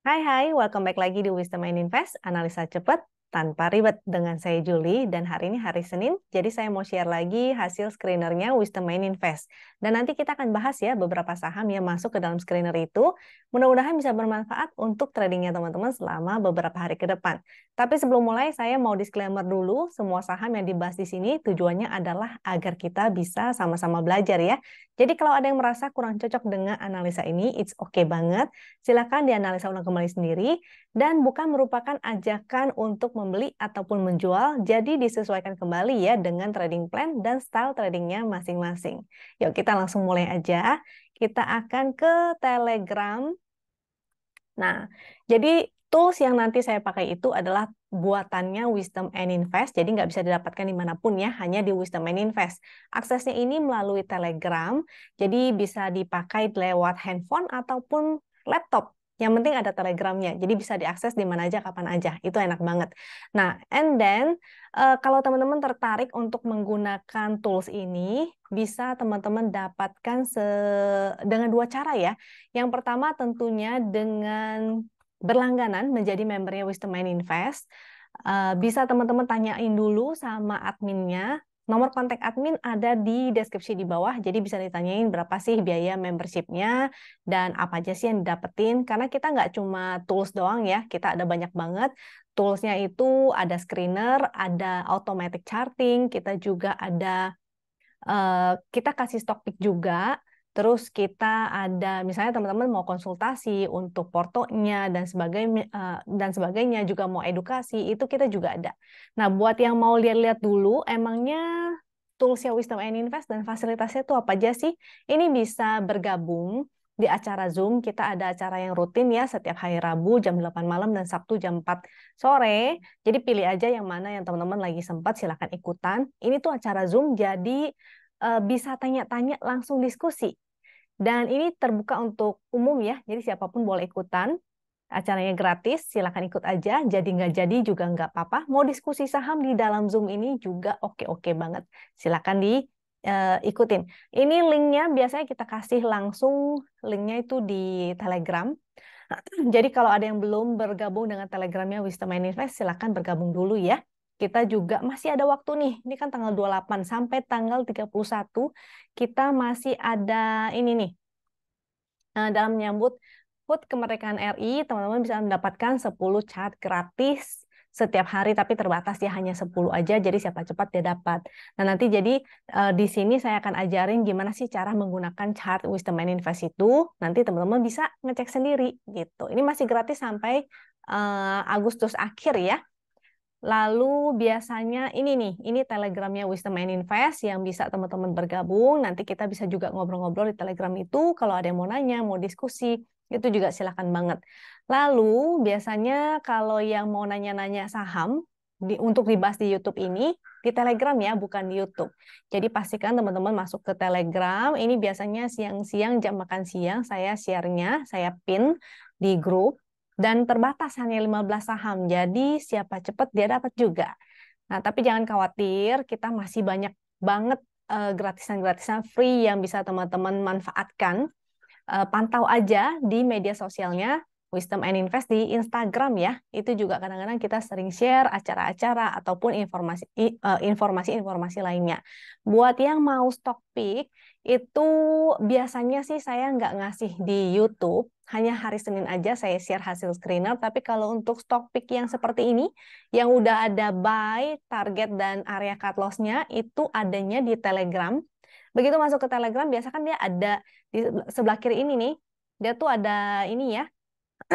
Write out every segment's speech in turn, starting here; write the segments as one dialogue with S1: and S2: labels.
S1: Hai, welcome back lagi di Wisdom and Invest, analisa cepat tanpa ribet dengan saya Julie, dan hari ini hari Senin, jadi saya mau share lagi hasil screenernya Wisdom and Invest. Dan nanti kita akan bahas ya beberapa saham yang masuk ke dalam screener itu, mudah-mudahan bisa bermanfaat untuk tradingnya teman-teman selama beberapa hari ke depan. Tapi sebelum mulai, saya mau disclaimer dulu, semua saham yang dibahas di sini tujuannya adalah agar kita bisa sama-sama belajar ya. Jadi kalau ada yang merasa kurang cocok dengan analisa ini, it's okay banget. Silakan dianalisa ulang kembali sendiri dan bukan merupakan ajakan untuk membeli ataupun menjual, jadi disesuaikan kembali ya dengan trading plan dan style tradingnya masing-masing. Yuk kita langsung mulai aja. Kita akan ke Telegram. Nah, jadi tools yang nanti saya pakai itu adalah buatannya Wisdom and Invest, jadi nggak bisa didapatkan dimanapun ya, hanya di Wisdom and Invest. Aksesnya ini melalui Telegram, jadi bisa dipakai lewat handphone ataupun laptop. Yang penting ada Telegramnya, jadi bisa diakses di mana aja, kapan aja. Itu enak banget. Nah, and then kalau teman-teman tertarik untuk menggunakan tools ini, bisa teman-teman dapatkan dengan dua cara ya. Yang pertama tentunya dengan berlangganan menjadi membernya Wisdom and Invest. Bisa teman-teman tanyain dulu sama adminnya. Nomor kontak admin ada di deskripsi di bawah, jadi bisa ditanyain berapa sih biaya membershipnya dan apa aja sih yang didapetin. Karena kita nggak cuma tools doang ya, kita ada banyak banget. Toolsnya itu ada screener, ada automatic charting, kita juga ada kita kasih stock pick juga. Terus kita ada misalnya teman-teman mau konsultasi untuk portonya dan sebagainya juga mau edukasi itu kita juga ada. Nah, buat yang mau lihat-lihat dulu emangnya toolsnya Wisdom and Invest dan fasilitasnya itu apa aja sih? Ini bisa bergabung di acara Zoom. Kita ada acara yang rutin ya setiap hari Rabu jam 8 malam dan Sabtu jam 4 sore. Jadi pilih aja yang mana yang teman-teman lagi sempat, silakan ikutan. Ini tuh acara Zoom jadi bisa tanya-tanya langsung diskusi. Dan ini terbuka untuk umum ya, jadi siapapun boleh ikutan. Acaranya gratis, silakan ikut aja. Jadi nggak jadi juga nggak apa-apa. Mau diskusi saham di dalam Zoom ini juga oke-oke banget. Silakan diikutin. Ini linknya biasanya kita kasih langsung, linknya itu di Telegram. Jadi kalau ada yang belum bergabung dengan Telegramnya Wisdom and Invest, silakan bergabung dulu ya. Kita juga masih ada waktu nih. Ini kan tanggal 28 sampai tanggal 31 kita masih ada ini nih. Dalam menyambut HUT Kemerdekaan RI, teman-teman bisa mendapatkan 10 chart gratis setiap hari, tapi terbatas ya, hanya 10 aja, jadi siapa cepat dia dapat. Nah, nanti jadi di sini saya akan ajarin gimana sih cara menggunakan chart Wisdom and Invest itu. Nanti teman-teman bisa ngecek sendiri gitu. Ini masih gratis sampai Agustus akhir ya. Lalu biasanya ini nih, ini Telegramnya Wisdom and Invest yang bisa teman-teman bergabung. Nanti kita bisa juga ngobrol-ngobrol di Telegram itu. Kalau ada yang mau nanya, mau diskusi, itu juga silakan banget. Lalu biasanya kalau yang mau nanya-nanya saham, untuk dibahas di YouTube ini, di Telegram ya, bukan di YouTube. Jadi pastikan teman-teman masuk ke Telegram. Ini biasanya siang-siang, jam makan siang, saya share-nya, saya pin di grup. Dan terbatas hanya 15 saham. Jadi siapa cepat dia dapat juga. Nah, tapi jangan khawatir, kita masih banyak banget gratisan-gratisan free yang bisa teman-teman manfaatkan. Pantau aja di media sosialnya Wisdom and Invest di Instagram ya. Itu juga kadang-kadang kita sering share acara-acara ataupun informasi-informasi lainnya. Buat yang mau stock pick, itu biasanya sih saya nggak ngasih di YouTube, hanya hari Senin aja saya share hasil screener. Tapi kalau untuk stock pick yang seperti ini, yang udah ada buy, target, dan area cut loss-nya, itu adanya di Telegram. Begitu masuk ke Telegram, biasa kan dia ada di sebelah kiri ini nih, dia tuh ada ini ya.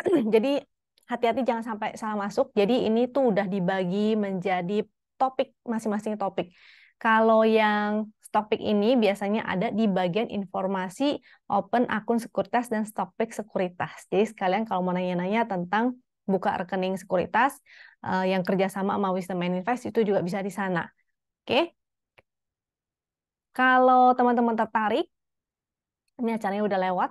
S1: Jadi hati-hati jangan sampai salah masuk. Jadi ini tuh udah dibagi menjadi topik, masing-masing topik. Kalau yang stock pick ini biasanya ada di bagian informasi open akun sekuritas dan stock pick sekuritas. Jadi sekalian kalau mau nanya-nanya tentang buka rekening sekuritas yang kerjasama sama Wisdom and Invest, itu juga bisa di sana. Oke? Kalau teman-teman tertarik, ini acaranya udah lewat.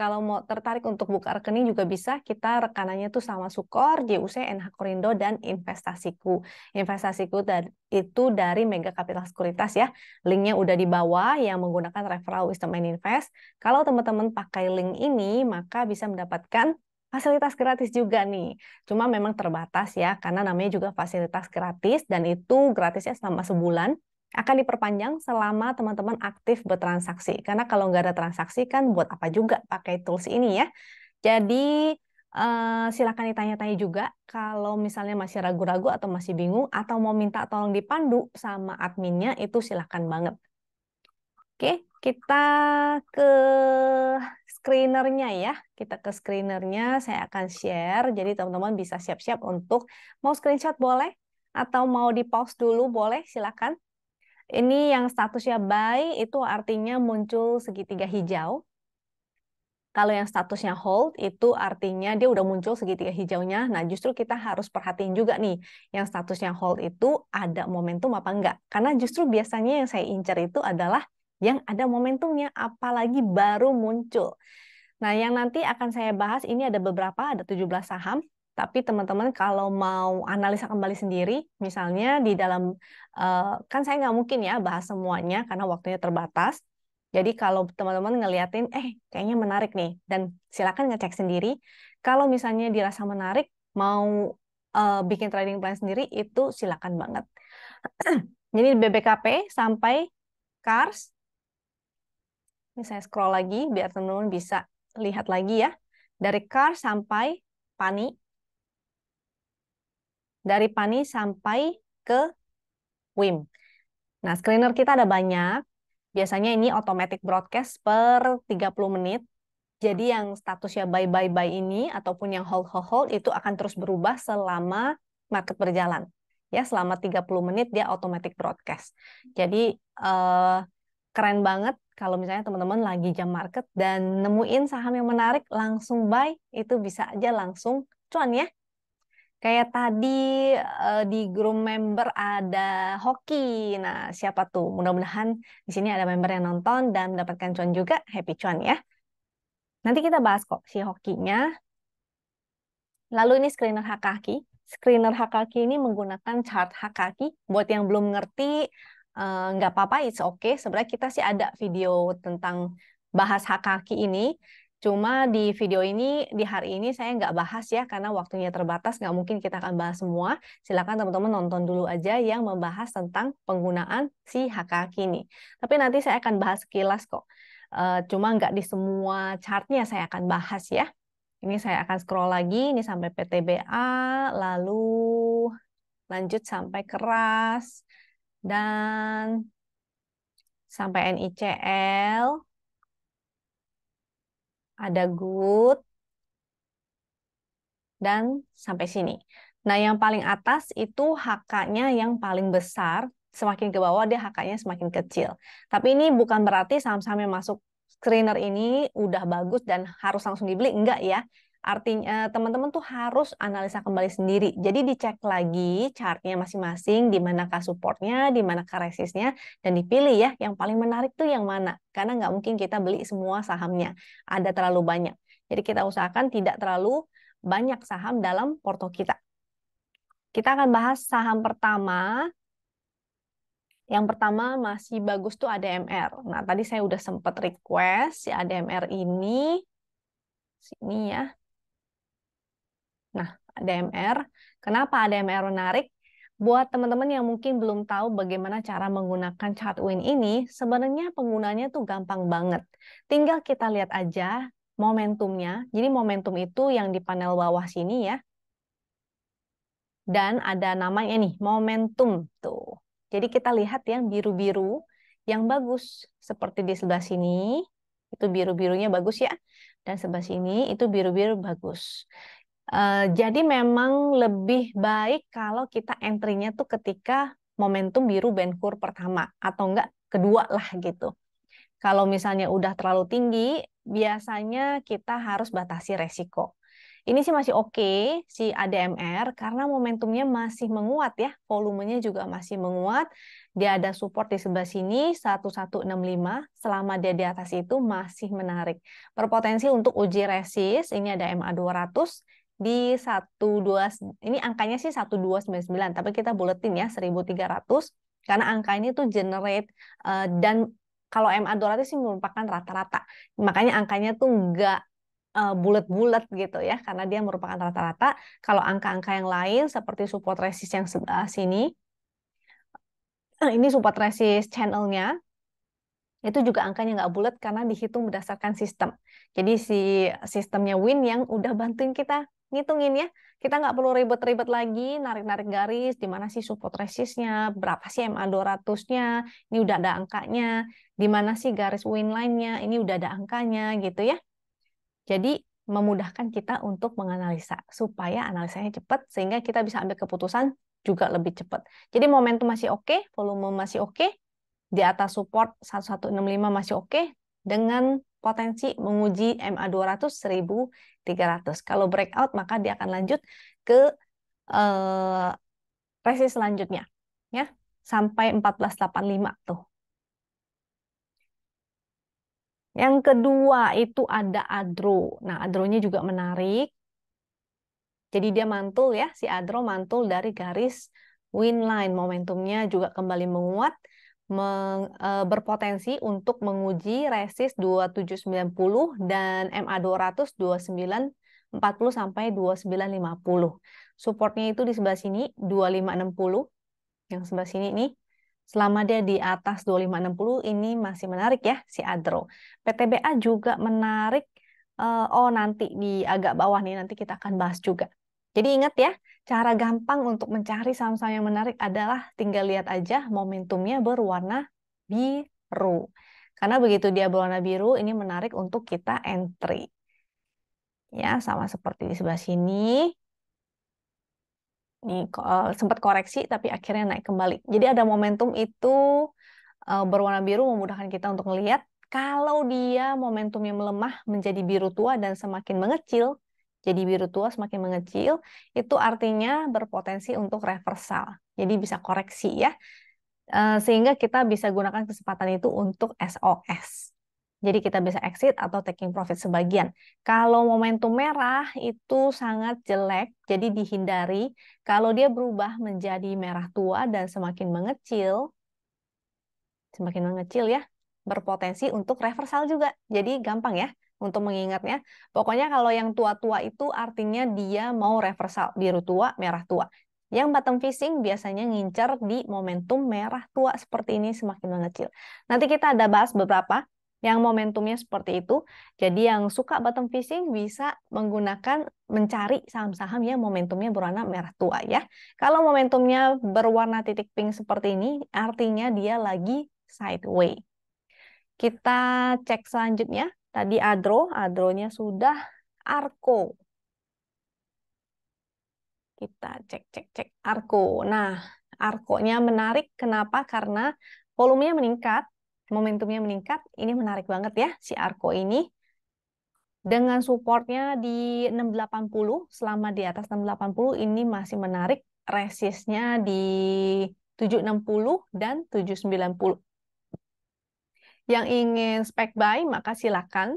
S1: Kalau mau tertarik untuk buka rekening juga bisa, kita rekanannya tuh sama Sukor, JUC, NH Korindo, dan Investasiku. Investasiku itu dari Mega Capital Sekuritas ya. Linknya udah di bawah yang menggunakan referral Wisdom and Invest. Kalau teman-teman pakai link ini, maka bisa mendapatkan fasilitas gratis juga nih. Cuma memang terbatas ya, karena namanya juga fasilitas gratis dan itu gratisnya selama sebulan. Akan diperpanjang selama teman-teman aktif bertransaksi. Karena kalau nggak ada transaksi kan buat apa juga pakai tools ini ya. Jadi silakan ditanya-tanya juga kalau misalnya masih ragu-ragu atau masih bingung atau mau minta tolong dipandu sama adminnya itu silakan banget. Oke, kita ke screenernya ya. Kita ke screenernya, saya akan share. Jadi teman-teman bisa siap-siap untuk mau screenshot boleh atau mau di pause dulu boleh, silakan. Ini yang statusnya buy itu artinya muncul segitiga hijau. Kalau yang statusnya hold itu artinya dia udah muncul segitiga hijaunya. Nah, justru kita harus perhatiin juga nih, yang statusnya hold itu ada momentum apa enggak. Karena justru biasanya yang saya incar itu adalah yang ada momentumnya, apalagi baru muncul. Nah, yang nanti akan saya bahas ini ada beberapa, ada 17 saham. Tapi teman-teman kalau mau analisa kembali sendiri, misalnya di dalam, kan saya nggak mungkin ya bahas semuanya karena waktunya terbatas. Jadi kalau teman-teman ngeliatin, kayaknya menarik nih, dan silakan ngecek sendiri. Kalau misalnya dirasa menarik, mau bikin trading plan sendiri, itu silakan banget. Jadi BBKP sampai CARS, ini saya scroll lagi biar teman-teman bisa lihat lagi ya. Dari CARS sampai PANI, dari PANI sampai ke WIM. Nah, screener kita ada banyak. Biasanya ini automatic broadcast per 30 menit. Jadi yang statusnya buy ini ataupun yang hold itu akan terus berubah selama market berjalan. Ya, selama 30 menit dia automatic broadcast. Jadi keren banget kalau misalnya teman-teman lagi jam market dan nemuin saham yang menarik langsung buy, itu bisa aja langsung cuan ya. Kayak tadi di grup member ada hoki. Nah, siapa tuh? Mudah-mudahan di sini ada member yang nonton dan mendapatkan cuan juga. Happy cuan ya. Nanti kita bahas kok si hokinya. Lalu ini screener Hakaki. Screener Hakaki ini menggunakan chart Hakaki. Buat yang belum ngerti, nggak apa-apa, it's okay. Sebenarnya kita sih ada video tentang bahas Hakaki ini. Cuma di video ini, di hari ini saya nggak bahas ya, karena waktunya terbatas, nggak mungkin kita akan bahas semua. Silakan teman-teman nonton dulu aja yang membahas tentang penggunaan si Hakaki ini. Tapi nanti saya akan bahas sekilas kok. Cuma nggak di semua chartnya saya akan bahas ya. Ini saya akan scroll lagi, ini sampai PTBA, lalu lanjut sampai keras, dan sampai NICL, ada good, dan sampai sini. Nah, yang paling atas itu HK-nya yang paling besar, semakin ke bawah dia HK-nya semakin kecil. Tapi ini bukan berarti saham-saham yang masuk screener ini udah bagus dan harus langsung dibeli, enggak ya. Artinya teman-teman tuh harus analisa kembali sendiri. Jadi dicek lagi chartnya masing-masing, di manakah supportnya, di manakah resistnya, dan dipilih ya yang paling menarik tuh yang mana. Karena nggak mungkin kita beli semua sahamnya, ada terlalu banyak. Jadi kita usahakan tidak terlalu banyak saham dalam porto kita. Kita akan bahas saham pertama. Yang pertama masih bagus tuh ADMR. Nah, tadi saya udah sempat request si ADMR ini. Sini ya. Nah, ADMR. Kenapa ADMR menarik? Buat teman-teman yang mungkin belum tahu bagaimana cara menggunakan Chartwin ini, sebenarnya penggunanya tuh gampang banget. Tinggal kita lihat aja momentumnya. Jadi momentum itu yang di panel bawah sini ya. Dan ada namanya nih, momentum tuh. Jadi kita lihat yang biru-biru yang bagus. Seperti di sebelah sini, itu biru-birunya bagus ya. Dan sebelah sini itu biru-biru bagus. Jadi memang lebih baik kalau kita entry-nya tuh ketika momentum biru Benhur pertama atau enggak kedua lah gitu. Kalau misalnya udah terlalu tinggi, biasanya kita harus batasi resiko. Ini sih masih oke, si ADMR, karena momentumnya masih menguat ya, volumenya juga masih menguat. Dia ada support di sebelah sini, 1165, selama dia di atas itu masih menarik. Berpotensi untuk uji resist, ini ada MA200, di 12, ini angkanya sih 1299, tapi kita buletin ya 1300, karena angka ini tuh generate, dan kalau MA200 sih merupakan rata-rata. Makanya angkanya tuh nggak bulat-bulat gitu ya, karena dia merupakan rata-rata. Kalau angka-angka yang lain seperti support resist yang sebelah sini, ini support resist channelnya, itu juga angkanya nggak bulat karena dihitung berdasarkan sistem. Jadi si sistemnya Win yang udah bantuin kita ngitungin ya. Kita nggak perlu ribet-ribet lagi, narik-narik garis, di mana sih support resistnya, berapa sih MA 200-nya, ini udah ada angkanya, di mana sih garis Win line-nya, ini udah ada angkanya gitu ya. Jadi memudahkan kita untuk menganalisa, supaya analisanya cepat, sehingga kita bisa ambil keputusan juga lebih cepat. Jadi momentum masih oke, volume masih oke, di atas support 1165 masih oke, dengan potensi menguji MA 200 1300. Kalau breakout maka dia akan lanjut ke resist selanjutnya ya, sampai 1485 tuh. Yang kedua itu ada Adro. Nah, Adronya juga menarik. Jadi dia mantul ya, si Adro mantul dari garis win line. Momentumnya juga kembali menguat, berpotensi untuk menguji resist 2790 dan MA 200 2940 sampai 2950. Supportnya itu di sebelah sini 2560, yang sebelah sini nih. Selama dia di atas 2560 ini masih menarik ya si Adro. PTBA juga menarik. Oh, nanti di agak bawah nih, nanti kita akan bahas juga. Jadi ingat ya, cara gampang untuk mencari saham-saham yang menarik adalah tinggal lihat aja momentumnya berwarna biru. Karena begitu dia berwarna biru, ini menarik untuk kita entry. Ya, sama seperti di sebelah sini. Ini sempat koreksi, tapi akhirnya naik kembali. Jadi ada momentum itu berwarna biru memudahkan kita untuk melihat kalau dia momentumnya melemah menjadi biru tua dan semakin mengecil, jadi biru tua semakin mengecil, itu artinya berpotensi untuk reversal. Jadi bisa koreksi ya. Sehingga kita bisa gunakan kesempatan itu untuk SOS. Jadi kita bisa exit atau taking profit sebagian. Kalau momentum merah itu sangat jelek, jadi dihindari. Kalau dia berubah menjadi merah tua dan semakin mengecil ya, berpotensi untuk reversal juga. Jadi gampang ya untuk mengingatnya. Pokoknya kalau yang tua-tua itu artinya dia mau reversal, biru tua, merah tua. Yang bottom fishing biasanya ngincer di momentum merah tua seperti ini semakin mengecil. Nanti kita ada bahas beberapa yang momentumnya seperti itu. Jadi yang suka bottom fishing bisa menggunakan mencari saham-saham yang momentumnya berwarna merah tua ya. Kalau momentumnya berwarna titik pink seperti ini, artinya dia lagi sideways. Kita cek selanjutnya. Tadi Adro-nya sudah. Arko. Kita cek Arko. Nah, Arko-nya menarik. Kenapa? Karena volumenya meningkat, momentumnya meningkat. Ini menarik banget ya, si Arko ini. Dengan supportnya di 680, selama di atas 680 ini masih menarik. Resistnya di 760 dan 790. Yang ingin spek buy, maka silakan.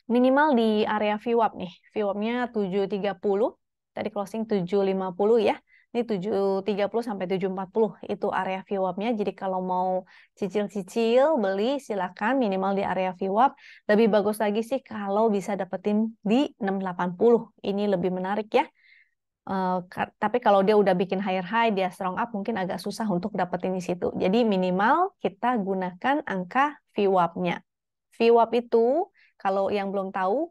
S1: Minimal di area VWAP nih. VWAP-nya 730. Tadi closing 750 ya. Ini 730 sampai 740 itu area VWAP-nya. Jadi kalau mau cicil-cicil beli silakan minimal di area VWAP. Lebih bagus lagi sih kalau bisa dapetin di 680. Ini lebih menarik ya. Tapi kalau dia udah bikin higher high, dia strong up, mungkin agak susah untuk dapetin di situ. Jadi minimal kita gunakan angka VWAP-nya. VWAP itu, kalau yang belum tahu,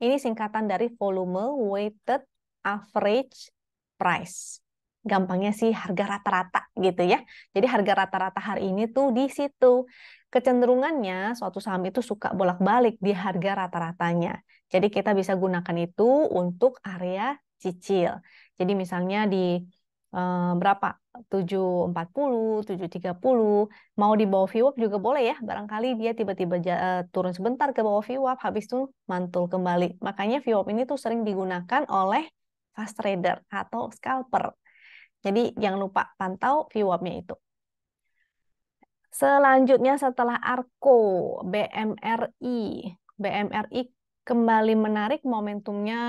S1: ini singkatan dari volume weighted average price. Gampangnya sih harga rata-rata gitu ya. Jadi harga rata-rata hari ini tuh di situ. Kecenderungannya suatu saham itu suka bolak-balik di harga rata-ratanya. Jadi kita bisa gunakan itu untuk area cicil. Jadi misalnya di berapa? 740, 730, mau di bawah VWAP juga boleh ya. Barangkali dia tiba-tiba turun sebentar ke bawah VWAP, habis itu mantul kembali. Makanya VWAP ini tuh sering digunakan oleh fast trader atau scalper. Jadi jangan lupa pantau VWAP-nya itu. Selanjutnya setelah Arko, BMRI. BMRI kembali menarik, momentumnya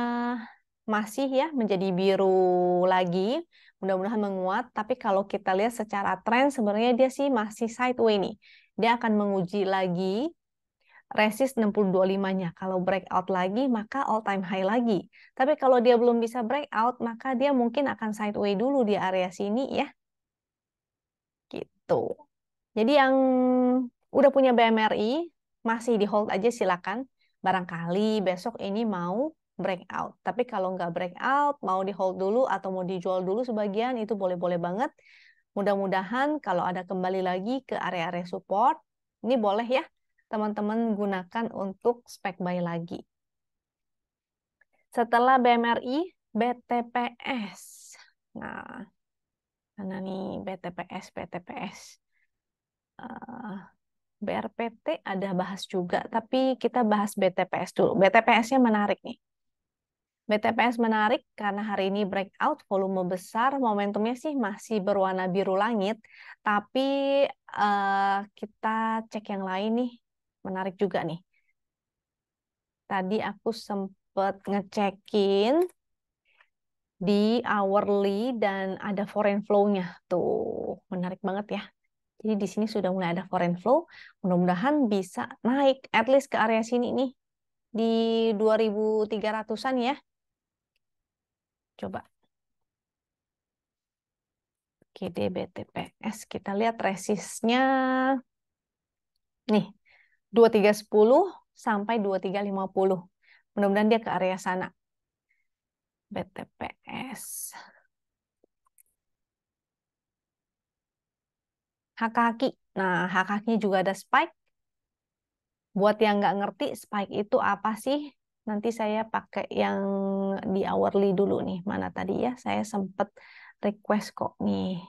S1: masih ya menjadi biru lagi. Mudah-mudahan menguat, tapi kalau kita lihat secara tren sebenarnya dia sih masih sideways nih. Dia akan menguji lagi resist 6025-nya. Kalau breakout lagi, maka all time high lagi. Tapi kalau dia belum bisa breakout, maka dia mungkin akan sideway dulu di area sini ya. Gitu. Jadi yang udah punya BMRI, masih di hold aja silakan. Barangkali besok ini mau breakout. Tapi kalau nggak breakout, mau di hold dulu atau mau dijual dulu sebagian, itu boleh-boleh banget. Mudah-mudahan kalau ada kembali lagi ke area-area support, ini boleh ya teman-teman gunakan untuk spek buy lagi. Setelah BMRI, BTPS. Nah, mana nih BTPS, BTPS. BRPT ada bahas juga, tapi kita bahas BTPS dulu. BTPS-nya menarik nih. BTPS menarik karena hari ini breakout, volume besar, momentumnya sih masih berwarna biru langit, tapi kita cek yang lain nih, menarik juga nih. Tadi aku sempat ngecekin di hourly dan ada foreign flow-nya. Tuh, menarik banget ya. Jadi di sini sudah mulai ada foreign flow, mudah-mudahan bisa naik at least ke area sini nih, di 2300-an ya. Coba. GDBTPS. Kita lihat resistnya nih 2310 sampai 2350. Mudah-mudahan dia ke area sana. BTPS. HKQ. Nah, HKQ juga ada spike. Buat yang nggak ngerti spike itu apa sih? Nanti saya pakai yang di hourly dulu nih. Mana tadi ya? Saya sempat request kok nih.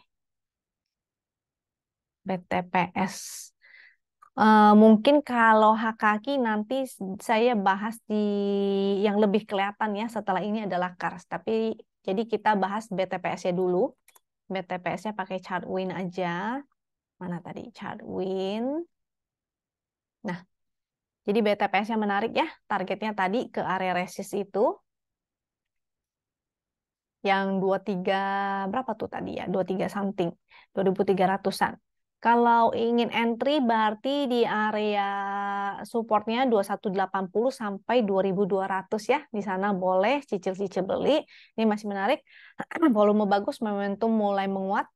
S1: BTPS. Mungkin kalau HKQ nanti saya bahas di yang lebih kelihatan ya setelah ini adalah KARS. Tapi jadi kita bahas BTPS-nya dulu. BTPS-nya pakai chart win aja. Mana tadi chart win? Nah, jadi BTPS-nya menarik ya. Targetnya tadi ke area resist itu. Yang 23 berapa tuh tadi ya? 23 something. 2300-an. Kalau ingin entry berarti di area supportnya 2180 sampai 2200 ya. Di sana boleh cicil-cicil beli. Ini masih menarik. Volume bagus, momentum mulai menguat.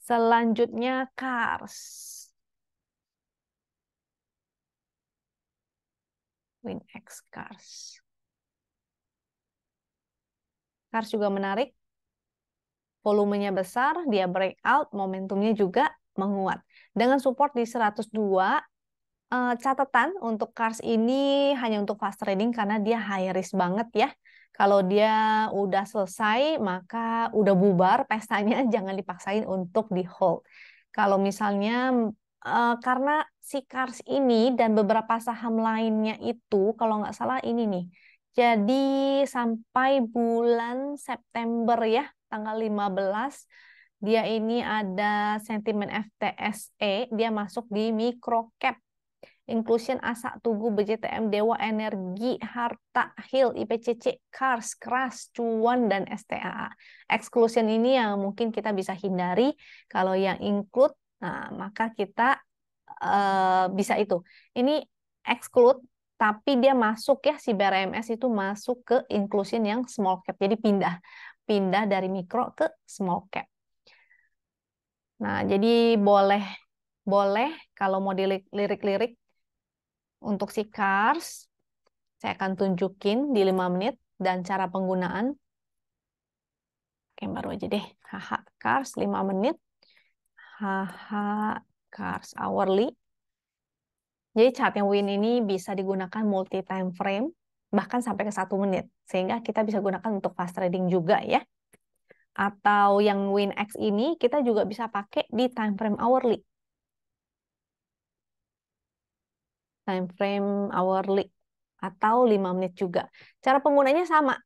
S1: Selanjutnya Cars. WinX Cars. Cars juga menarik. Volumenya besar, dia breakout, momentumnya juga menguat. Dengan support di 102, catatan untuk Cars ini hanya untuk fast trading karena dia high risk banget ya. Kalau dia udah selesai, maka udah bubar pestanya, jangan dipaksain untuk di hold. Kalau misalnya karena si Cars ini dan beberapa saham lainnya itu, kalau nggak salah ini nih, jadi sampai bulan September ya, tanggal 15, dia ini ada sentimen FTSE, dia masuk di micro cap. Inclusion, Asa, Tugu, BJTM, Dewa Energi, Harta, Hill, IPCC, Kars, Kras, Cuan, dan STAA. Exclusion ini yang mungkin kita bisa hindari. Kalau yang include, nah maka kita bisa itu. Ini exclude, tapi dia masuk ya, si BRMS itu masuk ke inclusion yang small cap. Jadi pindah dari mikro ke small cap. Nah, jadi boleh kalau mau dilirik-lirik untuk si Kars, saya akan tunjukin di 5 menit dan cara penggunaan. Oke, baru aja deh. HH Kars 5 menit. HH Kars hourly. Jadi chart yang win ini bisa digunakan multi time frame, bahkan sampai ke 1 menit. Sehingga kita bisa gunakan untuk fast trading juga ya. Atau yang WinX ini kita juga bisa pakai di time frame hourly. Time frame hourly. Atau 5 menit juga. Cara penggunanya sama.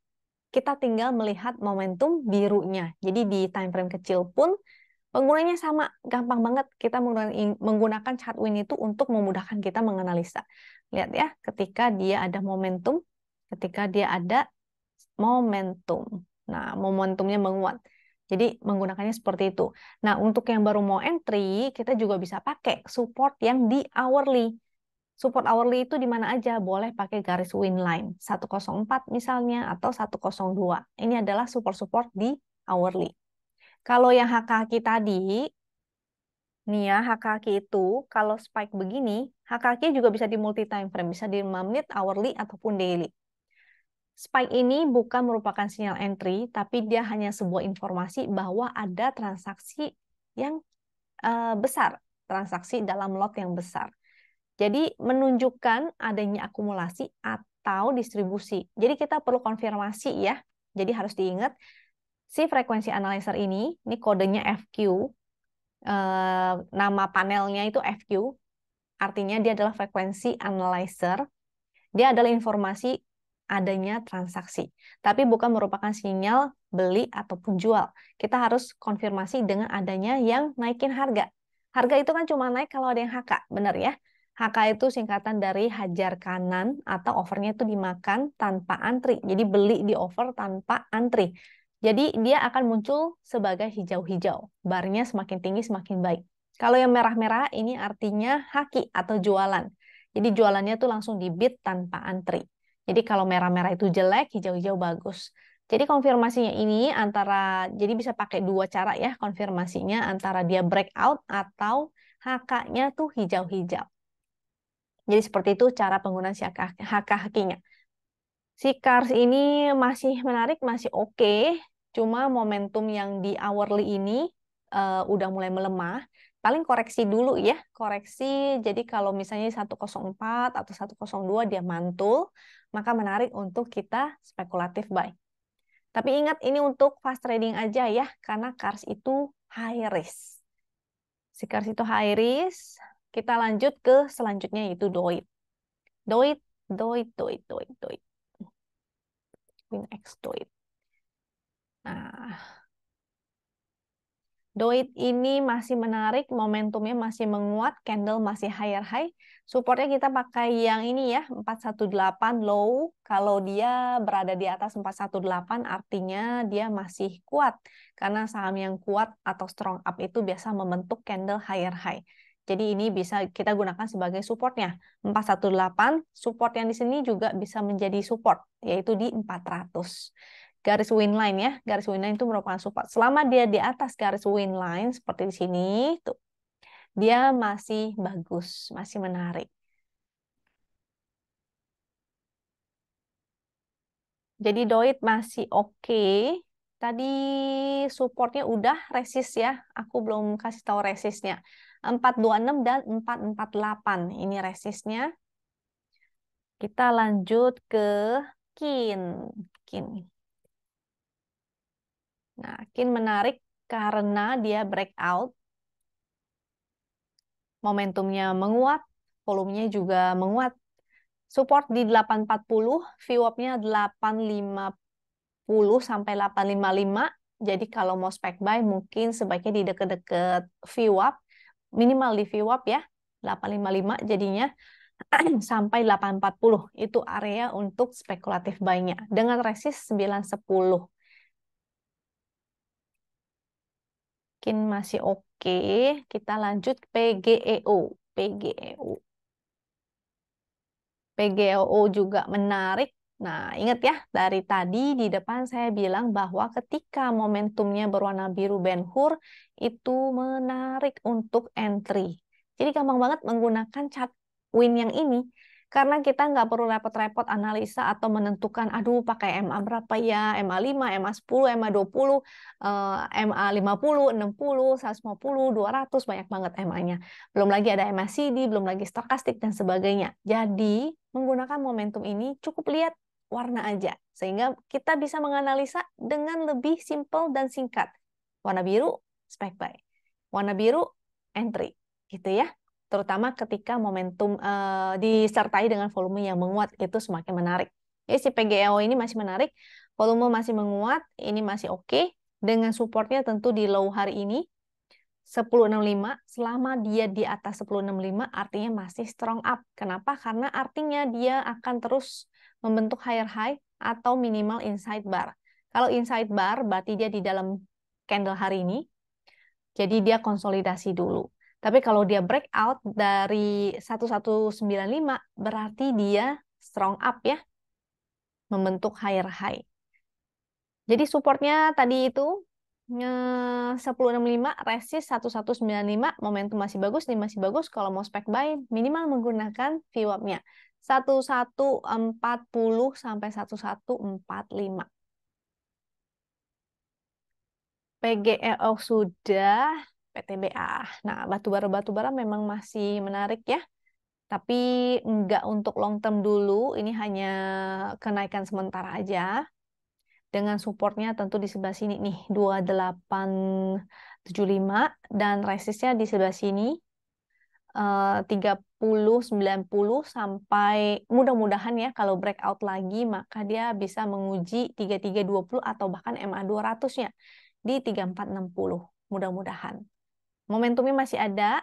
S1: Kita tinggal melihat momentum birunya. Jadi di time frame kecil pun penggunanya sama, gampang banget kita menggunakan chart win itu untuk memudahkan kita menganalisa. Lihat ya, ketika dia ada momentum, Nah, momentumnya menguat. Jadi menggunakannya seperti itu. Nah, untuk yang baru mau entry, kita juga bisa pakai support yang di hourly. Support hourly itu di mana aja? Boleh pakai garis win line 104 misalnya atau 102. Ini adalah support-support di hourly. Kalau yang HKQ tadi, nih ya, HKQ itu kalau spike begini, HKQ juga bisa di multi time frame, bisa di 5 menit, hourly ataupun daily. Spike ini bukan merupakan sinyal entry, tapi dia hanya sebuah informasi bahwa ada transaksi yang besar, transaksi dalam lot yang besar. Jadi menunjukkan adanya akumulasi atau distribusi. Jadi kita perlu konfirmasi ya. Jadi harus diingat si frekuensi analyzer ini kodenya FQ, nama panelnya itu FQ, artinya dia adalah frekuensi analyzer. Dia adalah informasi adanya transaksi, tapi bukan merupakan sinyal beli ataupun jual. Kita harus konfirmasi dengan adanya yang naikin harga. Harga itu kan cuma naik kalau ada yang HK, benar ya? HK itu singkatan dari hajar kanan atau overnya itu dimakan tanpa antri. Jadi beli di over tanpa antri. Jadi dia akan muncul sebagai hijau-hijau. Barnya semakin tinggi semakin baik. Kalau yang merah-merah ini artinya haki atau jualan. Jadi jualannya tuh langsung di bid tanpa antri. Jadi kalau merah-merah itu jelek, hijau-hijau bagus. Jadi konfirmasinya ini jadi bisa pakai dua cara ya konfirmasinya, antara dia breakout atau HK-nya tuh hijau-hijau. Jadi seperti itu cara penggunaan si HK-HK-nya. Si CARS ini masih menarik, masih oke. Cuma momentum yang di hourly ini udah mulai melemah. Paling koreksi dulu ya, koreksi. Jadi kalau misalnya 104 atau 102 dia mantul, maka menarik untuk kita spekulatif buy. Tapi ingat ini untuk fast trading aja ya, karena CARS itu high risk. Si CARS itu high risk. Kita lanjut ke selanjutnya yaitu DOIT. DOIT. WinX DOIT. Nah, DOIT ini masih menarik, momentumnya masih menguat, candle masih higher high. Supportnya kita pakai yang ini ya, 418 low. Kalau dia berada di atas 418 artinya dia masih kuat. Karena saham yang kuat atau strong up itu biasa membentuk candle higher high. Jadi ini bisa kita gunakan sebagai supportnya. 418, support yang di sini juga bisa menjadi support, yaitu di 400. Garis win line ya, garis win line itu merupakan support. Selama dia di atas garis win line, seperti di sini, tuh, dia masih bagus, masih menarik. Jadi DOIT masih oke. Tadi supportnya udah, resist ya. Aku belum kasih tahu resistnya. 426 dan 448. Ini resistnya. Kita lanjut ke KIN. KIN. Nah, KIN menarik karena dia breakout. Momentumnya menguat, volumenya juga menguat. Support di 840, VWAP-nya 850 sampai 855. Jadi kalau mau spec buy mungkin sebaiknya di deket-deket VWAP, minimal di VWAP ya, 855 jadinya sampai 840. Itu area untuk spekulatif buy-nya dengan resist 910. Mungkin masih oke. Kita lanjut PGEO. PGEO. PGEO juga menarik. Nah, ingat ya, dari tadi di depan saya bilang bahwa ketika momentumnya berwarna biru Ben-Hur, itu menarik untuk entry. Jadi gampang banget menggunakan chart win yang ini. Karena kita nggak perlu repot-repot analisa atau menentukan, aduh pakai MA berapa ya, MA 5, MA 10, MA 20, MA 50, 60, 150, 200, banyak banget MA-nya. Belum lagi ada MACD, belum lagi stokastik, dan sebagainya. Jadi, menggunakan momentum ini cukup lihat warna aja. Sehingga kita bisa menganalisa dengan lebih simple dan singkat. Warna biru, spec buy. Warna biru, entry. Gitu ya. Terutama ketika momentum disertai dengan volume yang menguat, itu semakin menarik. Jadi si PGEO ini masih menarik, volume masih menguat, ini masih oke. Dengan supportnya tentu di low hari ini, 1065, selama dia di atas 1065 artinya masih strong up. Kenapa? Karena artinya dia akan terus membentuk higher high atau minimal inside bar. Kalau inside bar berarti dia di dalam candle hari ini, jadi dia konsolidasi dulu. Tapi kalau dia breakout dari 1195 berarti dia strong up ya, membentuk higher high. Jadi supportnya tadi itu 1065, resist 1195, momentum masih bagus, ini masih bagus. Kalau mau spek buy, minimal menggunakan VWAP-nya 1140 sampai 1145. PGEO sudah, PTBA. Nah, batubara memang masih menarik ya. Tapi enggak untuk long term dulu, ini hanya kenaikan sementara aja. Dengan supportnya tentu di sebelah sini nih, 2875, dan resistnya di sebelah sini, 3090, sampai mudah-mudahan ya, kalau breakout lagi, maka dia bisa menguji 3320 atau bahkan MA 200-nya di 3460. Mudah-mudahan. Momentumnya masih ada,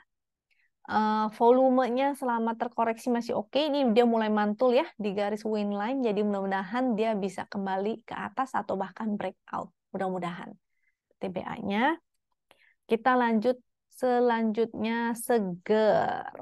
S1: volumenya selama terkoreksi masih oke. Ini dia mulai mantul ya di garis win line, jadi mudah-mudahan dia bisa kembali ke atas atau bahkan breakout, mudah-mudahan. TBA-nya kita lanjut selanjutnya Seger.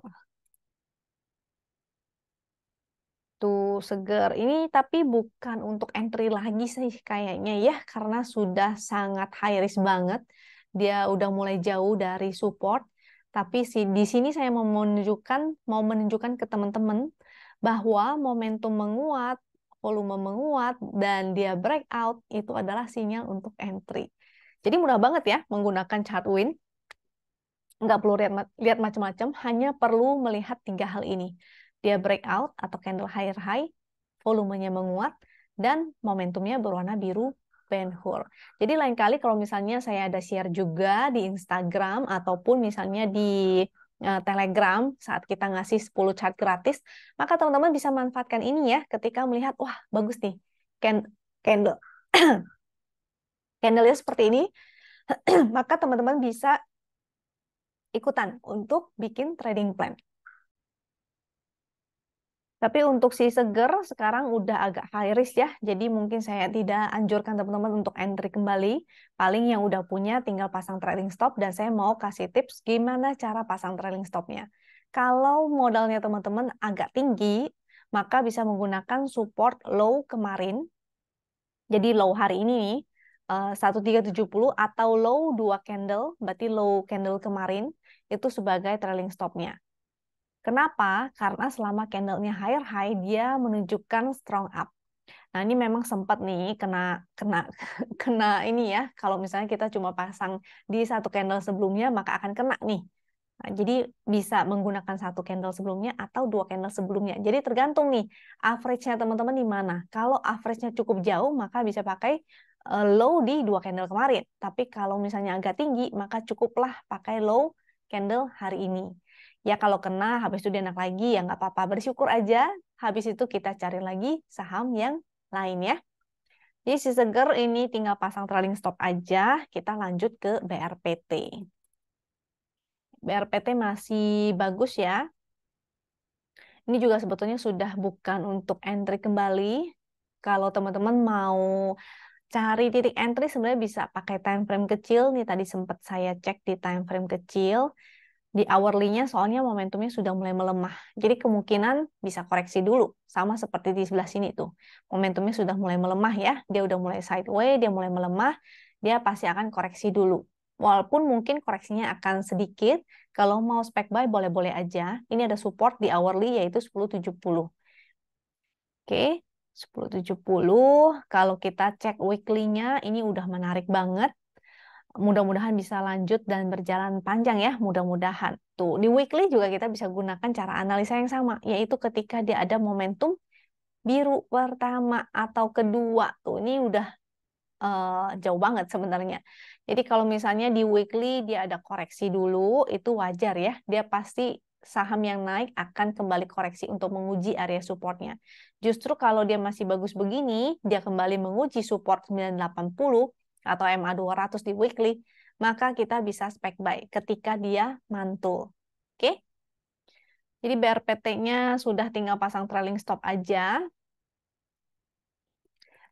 S1: Tuh Seger ini tapi bukan untuk entry lagi sih kayaknya ya, karena sudah sangat high risk banget. Dia udah mulai jauh dari support. Tapi di sini saya mau menunjukkan ke teman-teman bahwa momentum menguat, volume menguat, dan dia breakout itu adalah sinyal untuk entry. Jadi mudah banget ya menggunakan chart win. Nggak perlu lihat macam-macam, hanya perlu melihat 3 hal ini. Dia breakout atau candle higher high, volumenya menguat, dan momentumnya berwarna biru Ben-Hur. Jadi lain kali kalau misalnya saya ada share juga di Instagram ataupun misalnya di Telegram saat kita ngasih 10 chart gratis, maka teman-teman bisa manfaatkan ini ya ketika melihat, wah bagus nih, candle candle seperti ini, maka teman-teman bisa ikutan untuk bikin trading plan. Tapi untuk si Seger sekarang udah agak high risk ya, jadi mungkin saya tidak anjurkan teman-teman untuk entry kembali. Paling yang udah punya tinggal pasang trailing stop, dan saya mau kasih tips gimana cara pasang trailing stopnya. Kalau modalnya teman-teman agak tinggi, maka bisa menggunakan support low kemarin. Jadi low hari ini nih, 1370 atau low 2 candle, berarti low candle kemarin, itu sebagai trailing stopnya. Kenapa? Karena selama candlenya higher high, dia menunjukkan strong up. Nah, ini memang sempat nih kena kena kena ini ya. Kalau misalnya kita cuma pasang di satu candle sebelumnya, maka akan kena nih. Nah, jadi bisa menggunakan satu candle sebelumnya atau 2 candle sebelumnya. Jadi tergantung nih, average-nya teman-teman di mana. Kalau average-nya cukup jauh, maka bisa pakai low di 2 candle kemarin. Tapi kalau misalnya agak tinggi, maka cukuplah pakai low candle hari ini. Ya kalau kena, habis itu dia naik lagi, ya nggak apa-apa. Bersyukur aja, habis itu kita cari lagi saham yang lain ya. Jadi si Seger ini tinggal pasang trailing stop aja, kita lanjut ke BRPT. BRPT masih bagus ya. Ini juga sebetulnya sudah bukan untuk entry kembali. Kalau teman-teman mau cari titik entry, sebenarnya bisa pakai time frame kecil. Nih tadi sempat saya cek di time frame kecil. Di hourly-nya soalnya momentumnya sudah mulai melemah. Jadi kemungkinan bisa koreksi dulu. Sama seperti di sebelah sini tuh. Momentumnya sudah mulai melemah ya. Dia udah mulai sideways, dia mulai melemah. Dia pasti akan koreksi dulu. Walaupun mungkin koreksinya akan sedikit, kalau mau spek buy boleh-boleh aja. Ini ada support di hourly yaitu 1070. Oke, 1070. Kalau kita cek weekly-nya, ini udah menarik banget. Mudah-mudahan bisa lanjut dan berjalan panjang ya, mudah-mudahan. Tuh, di weekly juga kita bisa gunakan cara analisa yang sama, yaitu ketika dia ada momentum biru pertama atau kedua. Tuh, ini udah jauh banget sebenarnya. Jadi kalau misalnya di weekly dia ada koreksi dulu, itu wajar ya. Dia pasti saham yang naik akan kembali koreksi untuk menguji area supportnya. Justru kalau dia masih bagus begini, dia kembali menguji support 980 atau MA 200 di weekly, maka kita bisa spek buy ketika dia mantul. Oke? Jadi BRPT-nya sudah tinggal pasang trailing stop aja.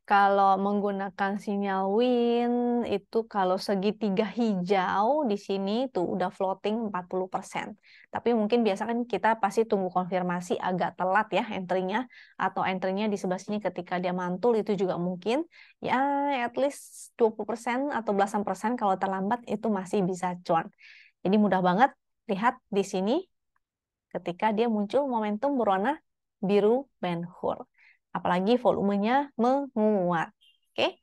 S1: Kalau menggunakan sinyal WIN itu kalau segitiga hijau di sini tuh udah floating 40%. Tapi mungkin biasa kan kita pasti tunggu konfirmasi agak telat ya entry-nya, atau entry-nya di sebelah sini ketika dia mantul itu juga mungkin ya at least 20% atau belasan persen kalau terlambat itu masih bisa cuan. Jadi mudah banget lihat di sini ketika dia muncul momentum berwarna biru Ben-Hur. Apalagi volumenya menguat. Oke,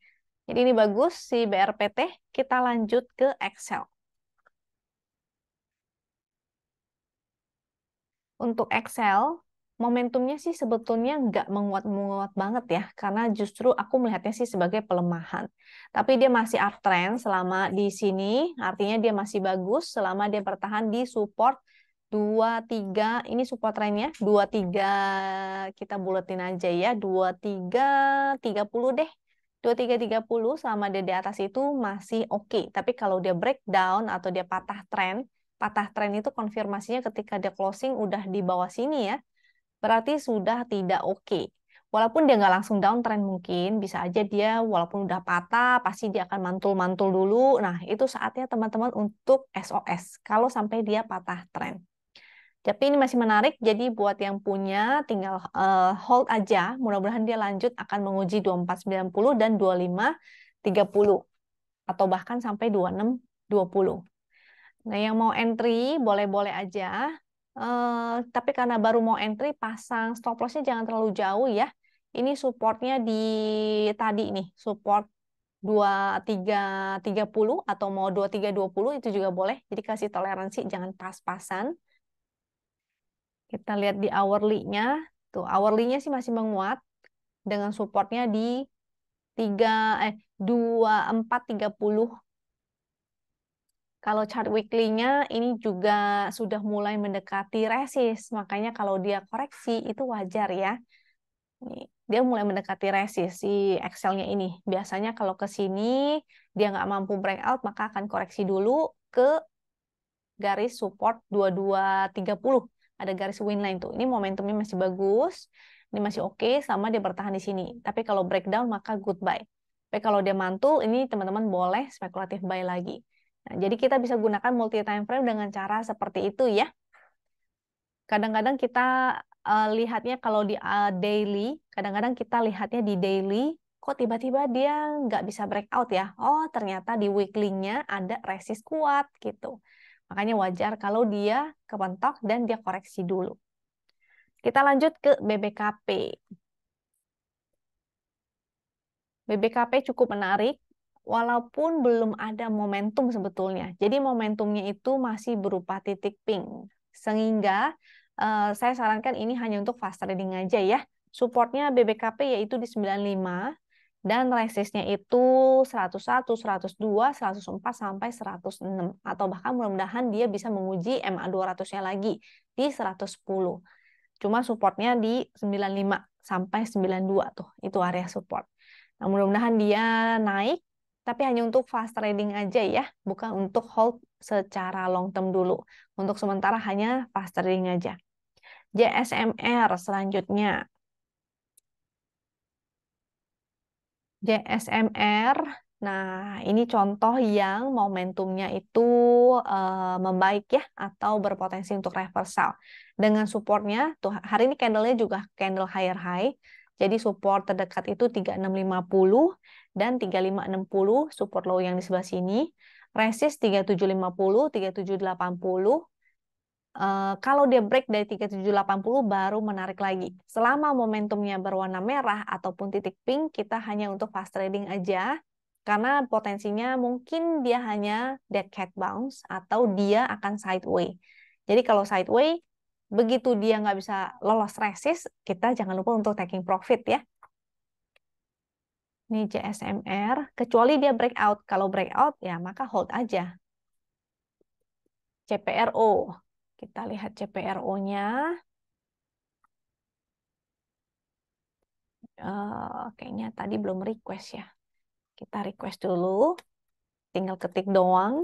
S1: jadi ini bagus si BRPT. Kita lanjut ke Excel. Untuk Excel, momentumnya sih sebetulnya nggak menguat-menguat banget ya, karena justru aku melihatnya sih sebagai pelemahan. Tapi dia masih uptrend selama di sini, artinya dia masih bagus selama dia bertahan di support 23, ini support trennya 23, kita buletin aja ya, 23.30 deh. 23.30 selama dia di atas itu masih oke. Tapi kalau dia breakdown atau dia patah tren itu konfirmasinya ketika dia closing udah di bawah sini ya, berarti sudah tidak oke. Walaupun dia nggak langsung downtrend mungkin, bisa aja dia walaupun udah patah, pasti dia akan mantul-mantul dulu. Nah, itu saatnya teman-teman untuk SOS, kalau sampai dia patah tren. Tapi ini masih menarik, jadi buat yang punya tinggal hold aja. Mudah-mudahan dia lanjut akan menguji 24.90 dan 25.30 atau bahkan sampai 26.20. Nah, yang mau entry boleh-boleh aja. Tapi karena baru mau entry, pasang stop loss-nya jangan terlalu jauh ya. Ini supportnya di tadi nih, support 23.30 atau mau 23.20 itu juga boleh. Jadi kasih toleransi, jangan pas-pasan. Kita lihat di hourly-nya. Tuh, hourly-nya sih masih menguat dengan supportnya di 24.30. Kalau chart weekly-nya ini juga sudah mulai mendekati resist. Makanya kalau dia koreksi itu wajar ya. Nih, dia mulai mendekati resist si Excel-nya ini. Biasanya kalau ke sini dia nggak mampu breakout maka akan koreksi dulu ke garis support 22.30. Ada garis win line tuh. Ini momentumnya masih bagus. Ini masih oke sama dia bertahan di sini. Tapi kalau breakdown maka goodbye. Tapi kalau dia mantul ini teman-teman boleh spekulatif buy lagi. Nah, jadi kita bisa gunakan multi time frame dengan cara seperti itu ya. Kadang-kadang kita lihatnya kalau di daily, kadang-kadang kita lihatnya di daily, kok tiba-tiba dia nggak bisa breakout ya? Oh, ternyata di weekly-nya ada resist kuat gitu. Makanya wajar kalau dia kepentok dan dia koreksi dulu. Kita lanjut ke BBKP. BBKP cukup menarik, walaupun belum ada momentum sebetulnya. Jadi momentumnya itu masih berupa titik pink. Sehingga saya sarankan ini hanya untuk fast trading aja ya. Supportnya BBKP yaitu di 95, dan resistnya itu 101, 102, 104, sampai 106. Atau bahkan mudah-mudahan dia bisa menguji MA 200-nya lagi di 110. Cuma supportnya di 95 sampai 92 tuh, itu area support. Nah, mudah-mudahan dia naik, tapi hanya untuk fast trading aja ya, bukan untuk hold secara long term dulu. Untuk sementara hanya fast trading aja. JSMR selanjutnya. JSMR, nah ini contoh yang momentumnya itu membaik ya, atau berpotensi untuk reversal. Dengan supportnya, tuh hari ini candle-nya juga candle higher high, jadi support terdekat itu 3650 dan 3560, support low yang di sebelah sini. Resist 3750, 3780. Kalau dia break dari 3780 baru menarik lagi. Selama momentumnya berwarna merah ataupun titik pink, kita hanya untuk fast trading aja. Karena potensinya mungkin dia hanya dead cat bounce atau dia akan sideway. Jadi kalau sideway, begitu dia nggak bisa lolos resist, kita jangan lupa untuk taking profit ya. Ini JSMR, kecuali dia breakout. Kalau breakout, ya maka hold aja. CPRO. Kita lihat CPRO-nya. Kayaknya tadi belum request ya. Kita request dulu. Tinggal ketik doang.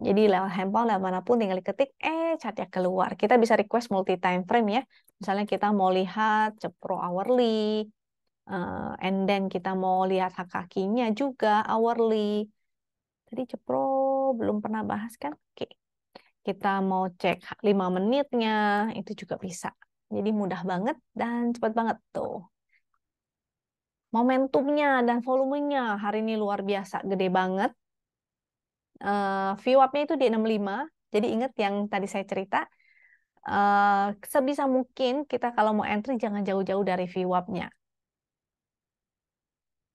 S1: Jadi lewat handphone, lewat manapun tinggal diketik, chartnya keluar. Kita bisa request multi time frame ya. Misalnya kita mau lihat cepro hourly, And then kita mau lihat hak kakinya juga, hourly. Tadi Cepro belum pernah bahas kan? Oke. Kita mau cek 5 menitnya, itu juga bisa. Jadi mudah banget dan cepat banget tuh. Momentumnya dan volumenya hari ini luar biasa, gede banget. VWAP-nya itu di 65. Jadi ingat yang tadi saya cerita, sebisa mungkin kita kalau mau entry jangan jauh-jauh dari VWAP-nya.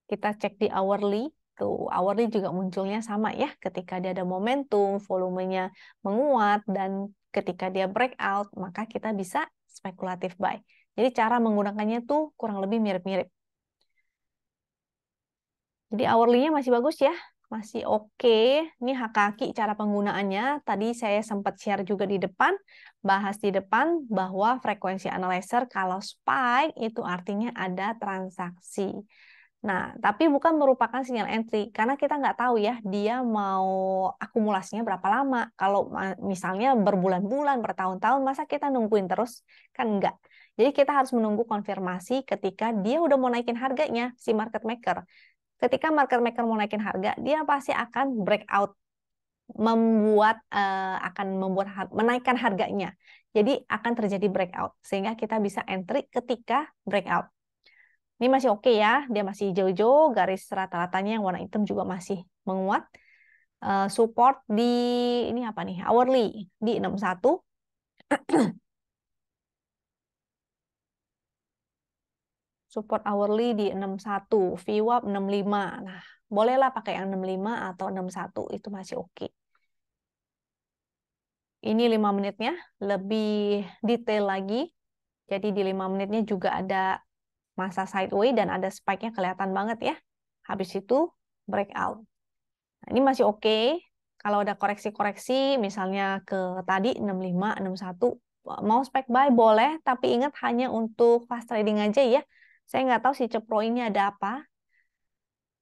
S1: Kita cek di hourly, tuh hourly juga munculnya sama ya, ketika dia ada momentum, volumenya menguat, dan ketika dia breakout, maka kita bisa spekulatif buy. Jadi cara menggunakannya tuh kurang lebih mirip-mirip. Jadi hourly-nya masih bagus ya, masih oke. Ini hak kaki cara penggunaannya. Tadi saya sempat share juga di depan, bahas di depan bahwa frekuensi analyzer kalau spike itu artinya ada transaksi. Nah, tapi bukan merupakan sinyal entry, karena kita nggak tahu ya, dia mau akumulasinya berapa lama. Kalau misalnya berbulan-bulan, bertahun-tahun, masa kita nungguin terus? Kan enggak. Jadi kita harus menunggu konfirmasi ketika dia udah mau naikin harganya, si market maker. Ketika market maker mau naikin harga, dia pasti akan breakout, menaikkan harganya. Jadi akan terjadi breakout, sehingga kita bisa entry ketika breakout. Ini masih oke ya, dia masih hijau-hijau, garis rata-ratanya yang warna hitam juga masih menguat. Support di ini apa nih? Hourly di 61. Support hourly di 61, VWAP 65. Nah, bolehlah pakai yang 65 atau 61, itu masih oke. Ini 5 menitnya lebih detail lagi. Jadi di 5 menitnya juga ada masa sideways dan ada spike-nya kelihatan banget ya. Habis itu breakout. Nah, ini masih oke. Kalau ada koreksi-koreksi misalnya ke tadi 65, 61, mau spike buy boleh, tapi ingat hanya untuk fast trading aja ya. Saya nggak tahu si Cepro ini ada apa.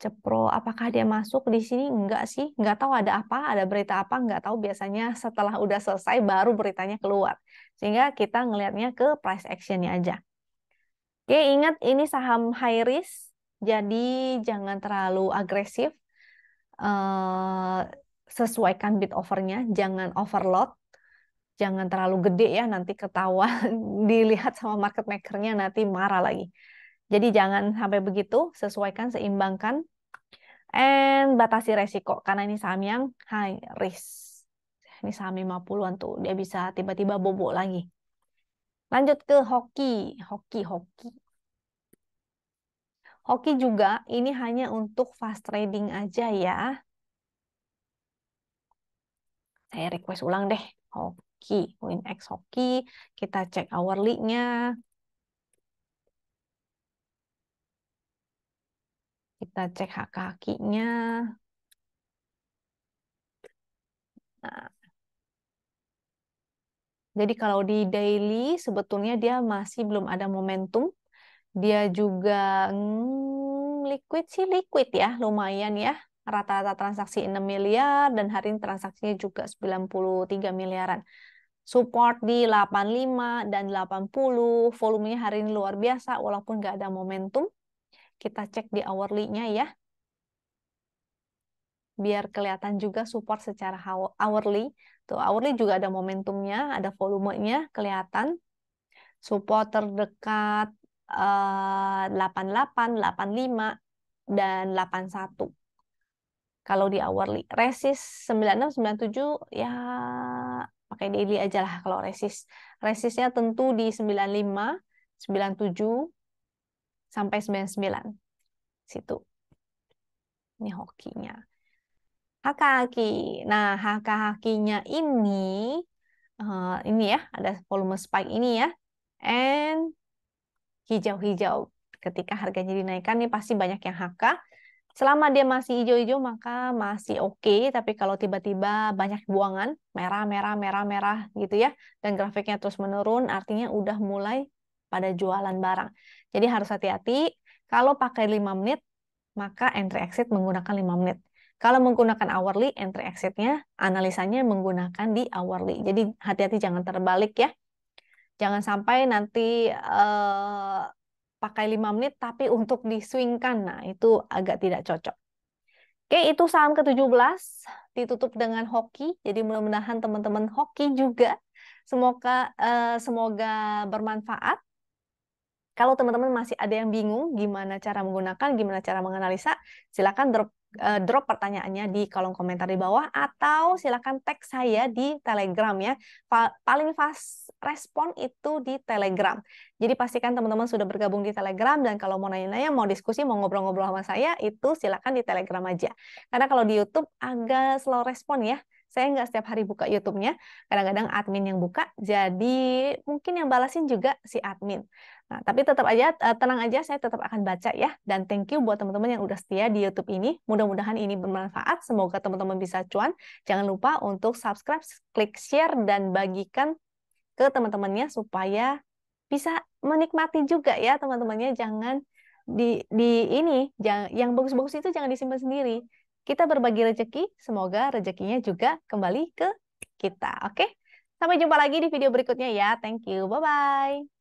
S1: Cepro, apakah dia masuk di sini? Enggak sih, nggak tahu ada apa, ada berita apa, nggak tahu. Biasanya setelah udah selesai baru beritanya keluar. Sehingga kita ngelihatnya ke price action-nya aja. Oke, ingat ini saham high risk, jadi jangan terlalu agresif. Eh, Sesuaikan bid offernya, jangan overload, jangan terlalu gede ya, nanti ketahuan dilihat sama market makernya nanti marah lagi. Jadi jangan sampai begitu, sesuaikan, seimbangkan. And batasi resiko, karena ini saham yang high risk. Ini saham 50-an tuh, dia bisa tiba-tiba bobo lagi. Lanjut ke hoki. Hoki juga ini hanya untuk fast trading aja ya. Saya request ulang deh. Hoki, WinX Hoki. Kita cek hourly-nya. Kita cek hak kakinya. Nah, jadi kalau di daily sebetulnya dia masih belum ada momentum. Dia juga liquid sih liquid ya, lumayan ya. Rata-rata transaksi 6 miliar dan hari ini transaksinya juga 93 miliaran. Support di 85 dan 80, volumenya hari ini luar biasa walaupun nggak ada momentum. Kita cek di hourly-nya ya, biar kelihatan juga support secara hourly. Tuh, hourly juga ada momentumnya, ada volumenya, kelihatan. Support terdekat 88, 85, dan 81. Kalau di hourly. Resist 96, 97, ya pakai daily aja lah kalau resist. Resistnya tentu di 95, 97, sampai 99. Situ. Ini hokinya. Haki. Nah, haki-hakinya ini ya, ada volume spike ini ya. And hijau-hijau. Ketika harganya dinaikkan, nih pasti banyak yang HK. Selama dia masih hijau-hijau, maka masih oke. Tapi kalau tiba-tiba banyak buangan, merah, merah, merah, merah gitu ya, dan grafiknya terus menurun, artinya udah mulai pada jualan barang. Jadi harus hati-hati. Kalau pakai 5 menit, maka entry exit menggunakan 5 menit. Kalau menggunakan hourly, entry exit-nya, analisanya menggunakan di hourly. Jadi hati-hati jangan terbalik ya. Jangan sampai nanti pakai 5 menit tapi untuk diswingkan. Nah, itu agak tidak cocok. Oke, itu saham ke-17 ditutup dengan hoki. Jadi mudah-mudahan teman-teman hoki juga. Semoga bermanfaat. Kalau teman-teman masih ada yang bingung gimana cara menggunakan, gimana cara menganalisa, silakan drop pertanyaannya di kolom komentar di bawah atau silakan tag saya di Telegram ya. Paling fast respon itu di Telegram. Jadi pastikan teman-teman sudah bergabung di Telegram dan kalau mau nanya-nanya, mau diskusi, mau ngobrol-ngobrol sama saya, itu silakan di Telegram aja. Karena kalau di YouTube agak slow respon ya. Saya nggak setiap hari buka YouTube-nya, kadang-kadang admin yang buka, jadi mungkin yang balasin juga si admin. Nah, tapi tetap aja, tenang aja, saya tetap akan baca ya. Dan thank you buat teman-teman yang udah setia di YouTube ini. Mudah-mudahan ini bermanfaat. Semoga teman-teman bisa cuan. Jangan lupa untuk subscribe, klik share, dan bagikan ke teman-temannya supaya bisa menikmati juga ya teman-temannya. Jangan yang bagus-bagus itu jangan disimpan sendiri. Kita berbagi rezeki, semoga rezekinya juga kembali ke kita. Oke? Sampai jumpa lagi di video berikutnya ya. Thank you. Bye-bye.